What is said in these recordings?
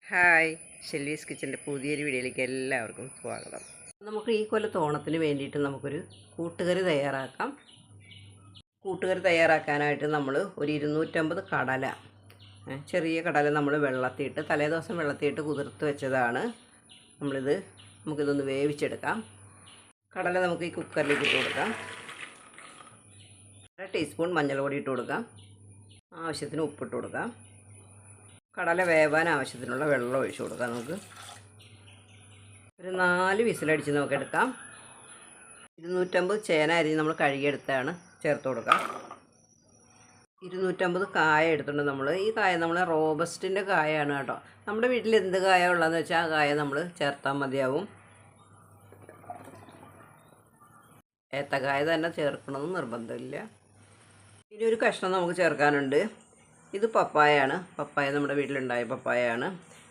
Hi, ഷെൽവീസ് കിച്ചൻ്റെ പുതിയൊരു വീഡിയോയിലേക്ക് എല്ലാവർക്കും സ്വാഗതം. നമുക്ക് ഈ കൊല്ലത്തെ ഓണത്തിന് വേണ്ടിയിട്ട് നമുക്കൊരു കൂട്ടുകറി തയ്യാറാക്കാം. കൂട്ടുകറി തയ്യാറാക്കാനായിട്ട് നമ്മൾ ഒരു 250 കടല, ചെറിയ കടല നമ്മൾ വെള്ളത്തിയിട്ട് തലേദിവസം വെള്ളത്തിയിട്ട് കുതിർത്ത് വെച്ചതാണ്. നമുക്കിതൊന്ന് വേവിച്ചെടുക്കാം. കടല നമുക്ക് ഈ കുക്കറിലേക്ക് ഇട്ട് കൊടുക്കാം. 1 ടീസ്പൂൺ മഞ്ഞൾപ്പൊടി ഇട്ട് കൊടുക്കാം. ആവശ്യത്തിന് ഉപ്പിട്ട് കൊടുക്കാം. കടല വേവാൻ ആവശ്യത്തിനുള്ള വെള്ളം ഒഴിച്ചു കൊടുക്കാം. നമുക്ക് ഒരു 4 വിസിലടിച്ച് നമുക്ക് എടുക്കാം. 250 ചേന അരി നമ്മൾ കഴുകിയെടുത്താണ് ചേർത്ത് കൊടുക്കാം. 250 കായ എടുത്തിട്ടുണ്ട് നമ്മൾ. ഈ കായ നമ്മൾ റോബസ്റ്റിൻ്റെ കായാണ് കേട്ടോ. നമ്മുടെ വീട്ടിൽ എന്ത് കായ ഉള്ളതെന്ന് വെച്ചാൽ ആ കായ നമ്മൾ ചേർത്താൽ മതിയാവും. ഏത്തക്കായ തന്നെ ചേർക്കണമെന്ന് നിർബന്ധമില്ല. ഇനി ഒരു കഷ്ണം നമുക്ക് ചേർക്കാനുണ്ട്. ഇത് പപ്പായാണ്. പപ്പായ നമ്മുടെ വീട്ടിലുണ്ടായ പപ്പായാണ്.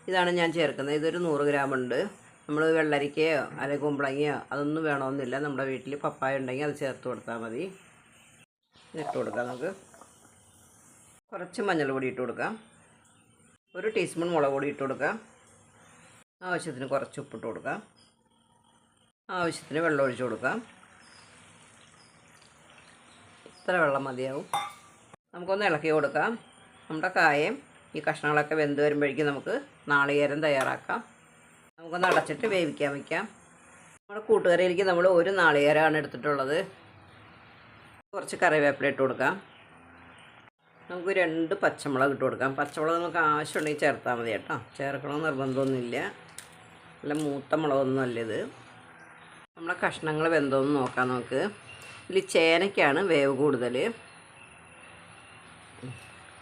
ഇതാണ് ഞാൻ ചേർക്കുന്നത്. ഇതൊരു 100 ഗ്രാം ഉണ്ട്. നമ്മൾ വെള്ളരിക്കയോ അല്ലെങ്കിൽ കുമ്പളങ്ങയോ അതൊന്നും വേണമെന്നില്ല. നമ്മുടെ വീട്ടിൽ പപ്പായ ഉണ്ടെങ്കിൽ അത് ചേർത്ത് കൊടുത്താൽ മതി. ഇട്ട് കൊടുക്കാം. നമുക്ക് കുറച്ച് മഞ്ഞൾപ്പൊടി ഇട്ട് കൊടുക്കാം. 1 ടീസ്പൂൺ മുളക് പൊടി ഇട്ട് കൊടുക്കാം. ആവശ്യത്തിന് കുറച്ച് ഉപ്പിട്ട് കൊടുക്കാം. ആവശ്യത്തിന് വെള്ളം ഒഴിച്ച് കൊടുക്കാം. ഇത്ര വെള്ളം മതിയാവും. നമുക്കൊന്ന് ഇളക്കി കൊടുക്കാം. നമ്മുടെ കായയും ഈ കഷ്ണങ്ങളൊക്കെ വെന്ത് വരുമ്പോഴേക്കും നമുക്ക് നാളികേരം തയ്യാറാക്കാം. നമുക്കൊന്ന് അടച്ചിട്ട് വേവിക്കാൻ വയ്ക്കാം. നമ്മുടെ കൂട്ടുകറിയിലേക്ക് നമ്മൾ 1 നാളികേരമാണ് എടുത്തിട്ടുള്ളത്. കുറച്ച് കറിവേപ്പില ഇട്ട് കൊടുക്കാം. നമുക്ക് 2 പച്ചമുളക് ഇട്ട് കൊടുക്കാം. പച്ചമുളക് നമുക്ക് ആവശ്യമുണ്ടെങ്കിൽ ചേർത്താൽ മതി കേട്ടോ. ചേർക്കണമെന്ന് നിർബന്ധമൊന്നുമില്ല. നല്ല മൂത്ത മുളകൊന്നുമല്ല ഇത്. നമ്മുടെ കഷ്ണങ്ങൾ വെന്തോന്ന് നോക്കാം. നമുക്ക് ഇതിൽ ചേനയ്ക്കാണ് വേവ് കൂടുതൽ.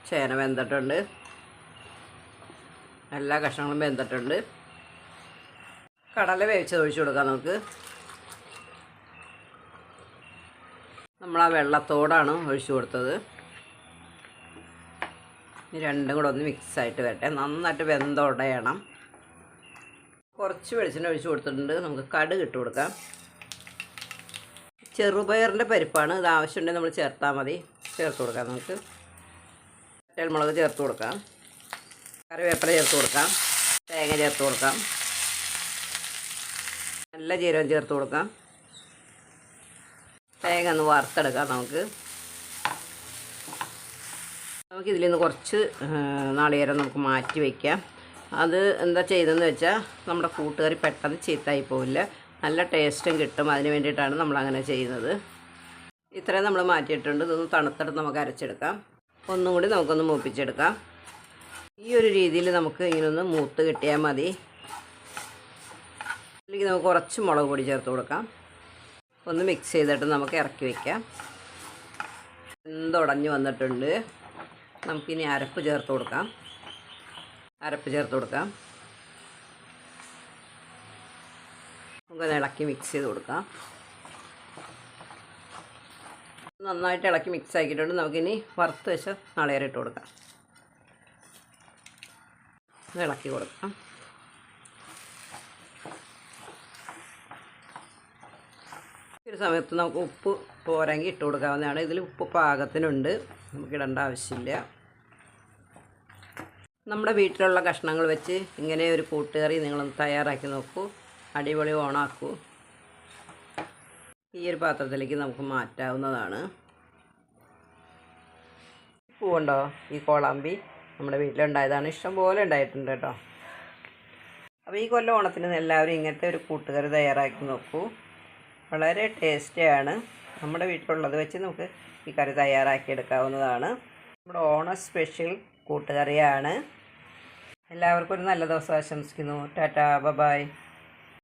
ചേന വെന്തിട്ടുണ്ട്. എല്ലാ കഷ്ണങ്ങളും വെന്തിട്ടുണ്ട്. കടല വേവിച്ചത് ഒഴിച്ചു കൊടുക്കാം. നമ്മൾ ആ വെള്ളത്തോടാണ് ഒഴിച്ചു കൊടുത്തത്. ഇനി രണ്ടും കൂടെ ഒന്ന് മിക്സായിട്ട് വരട്ടെ. നന്നായിട്ട് വെന്തുടയണം. കുറച്ച് വെളിച്ചെണ്ണ ഒഴിച്ചു കൊടുത്തിട്ടുണ്ട്. നമുക്ക് കടുക് ഇട്ട് കൊടുക്കാം. ചെറുപയറിൻ്റെ പരിപ്പാണ്. ഇത് ആവശ്യമുണ്ടെങ്കിൽ നമ്മൾ ചേർത്താൽ മതി. ചേർത്ത് കൊടുക്കാം. നമുക്ക് മുളക് ചേർത്ത് കൊടുക്കാം. കറിവേപ്പില ചേർത്ത് കൊടുക്കാം. തേങ്ങ ചേർത്ത് കൊടുക്കാം. നല്ല ജീരകം ചേർത്ത് കൊടുക്കാം. തേങ്ങ ഒന്ന് വറുത്തെടുക്കാം. നമുക്കിതിൽ നിന്ന് കുറച്ച് നാളികേരം നമുക്ക് മാറ്റി വയ്ക്കാം. അത് എന്താ ചെയ്തതെന്ന് വെച്ചാൽ നമ്മുടെ കൂട്ടുകറി പെട്ടെന്ന് ചീത്തായി പോവില്ല. നല്ല ടേസ്റ്റും കിട്ടും. അതിന് വേണ്ടിയിട്ടാണ് നമ്മളങ്ങനെ ചെയ്യുന്നത്. ഇത്രയും നമ്മൾ മാറ്റിയിട്ടുണ്ട്. ഇതൊന്ന് തണുത്തെടുത്ത് നമുക്ക് അരച്ചെടുക്കാം. ഒന്നും കൂടി നമുക്കൊന്ന് മൂപ്പിച്ചെടുക്കാം. ഈ ഒരു രീതിയിൽ നമുക്ക് ഇങ്ങനൊന്ന് മൂത്ത് കിട്ടിയാൽ മതി. അല്ലെങ്കിൽ നമുക്ക് കുറച്ച് മുളക് പൊടി ചേർത്ത് കൊടുക്കാം. ഒന്ന് മിക്സ് ചെയ്തിട്ട് നമുക്ക് ഇറക്കി വയ്ക്കാം. എന്തുടഞ്ഞ് വന്നിട്ടുണ്ട്. നമുക്കിനി അരപ്പ് ചേർത്ത് കൊടുക്കാം. നമുക്കൊന്ന് ഇളക്കി മിക്സ് ചെയ്ത് കൊടുക്കാം. നന്നായിട്ട് ഇളക്കി മിക്സ് ആക്കിയിട്ടുണ്ട്. നമുക്കിനി വറുത്ത് വെച്ച് നാളികേരം ഇട്ട് കൊടുക്കാം. ഇളക്കി കൊടുക്കാം. ഒരു സമയത്ത് നമുക്ക് ഉപ്പ് പോരെങ്കിൽ ഇട്ട് കൊടുക്കാവുന്നതാണ്. ഇതിൽ ഉപ്പ് പാകത്തിനുണ്ട്. നമുക്കിടേണ്ട ആവശ്യമില്ല. നമ്മുടെ വീട്ടിലുള്ള കഷ്ണങ്ങൾ വെച്ച് ഇങ്ങനെ ഒരു കൂട്ടുകറി നിങ്ങളൊന്ന് തയ്യാറാക്കി നോക്കൂ. അടിപൊളി ഓണാക്കൂ. ഈ ഒരു പാത്രത്തിലേക്ക് നമുക്ക് മാറ്റാവുന്നതാണ്. പൂവുണ്ടോ? ഈ കോളാമ്പി നമ്മുടെ വീട്ടിലുണ്ടായതാണ്. ഇഷ്ടം പോലെ ഉണ്ടായിട്ടുണ്ട് കേട്ടോ. അപ്പോൾ ഈ കൊല്ലം ഓണത്തിന് എല്ലാവരും ഇങ്ങനത്തെ ഒരു കൂട്ടുകറി തയ്യാറാക്കി നോക്കൂ. വളരെ ടേസ്റ്റിയാണ്. നമ്മുടെ വീട്ടിലുള്ളത് വെച്ച് നമുക്ക് ഈ കറി തയ്യാറാക്കി എടുക്കാവുന്നതാണ്. നമ്മുടെ ഓണ സ്പെഷ്യൽ കൂട്ടുകറിയാണ്. എല്ലാവർക്കും ഒരു നല്ല ദിവസം ആശംസിക്കുന്നു. ടാറ്റാ, ബൈ.